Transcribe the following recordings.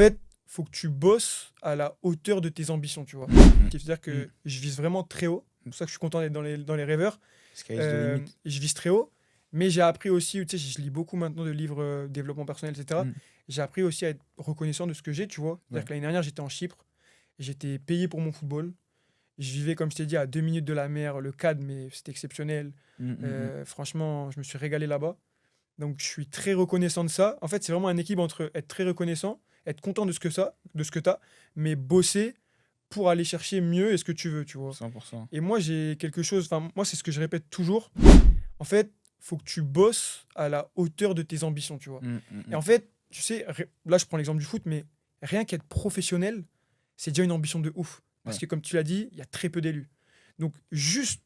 fait, faut que tu bosses à la hauteur de tes ambitions, tu vois. C'est-à-dire que je vise vraiment très haut. C'est pour ça que je suis content d'être dans les rêveurs. Sky's the limit. Je vise très haut. Mais j'ai appris aussi, tu sais, je lis beaucoup maintenant de livres développement personnel, etc. J'ai appris aussi à être reconnaissant de ce que j'ai, tu vois. C'est-à-dire Ouais. que l'année dernière, j'étais en Chypre. J'étais payé pour mon football. Je vivais, comme je t'ai dit, à 2 minutes de la mer, le cadre, mais c'était exceptionnel. Franchement, je me suis régalé là-bas. Donc, je suis très reconnaissant de ça. En fait, c'est vraiment un équilibre entre être très reconnaissant, être content de ce que tu as, mais bosser pour aller chercher mieux et ce que tu veux, tu vois. 100%. Et moi, j'ai quelque chose, enfin, moi, c'est ce que je répète toujours. En fait, faut que tu bosses à la hauteur de tes ambitions, tu vois. Et en fait, tu sais, là, je prends l'exemple du foot, mais rien qu'être professionnel, c'est déjà une ambition de ouf. Parce que, comme tu l'as dit, il y a très peu d'élus. Donc, juste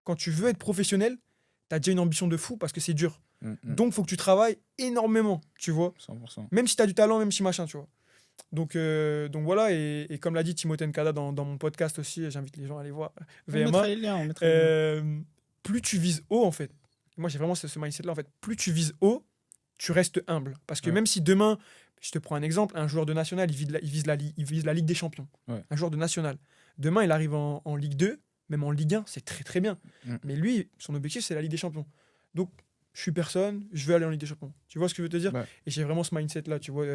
quand tu veux être professionnel, tu as déjà une ambition de fou parce que c'est dur. Donc, faut que tu travailles énormément, tu vois. 100%. Même si tu as du talent, même si machin, tu vois. Donc voilà, et comme l'a dit Timothée Nkada dans mon podcast aussi, j'invite les gens à aller voir On VMA. mettra les liens, on mettra les liens. Plus tu vises haut, en fait. Moi, j'ai vraiment ce mindset-là, en fait. Plus tu vises haut, tu restes humble. Parce que Ouais. même si demain, je te prends un exemple, un joueur de national, il vise la Ligue des Champions. Ouais. Un joueur de national. Demain, il arrive en Ligue 2, même en Ligue 1, c'est très très bien. Mais lui, son objectif, c'est la Ligue des Champions. Donc, je suis personne, je veux aller en Ligue des Champions. Tu vois ce que je veux te dire? Ouais. Et j'ai vraiment ce mindset-là, tu vois.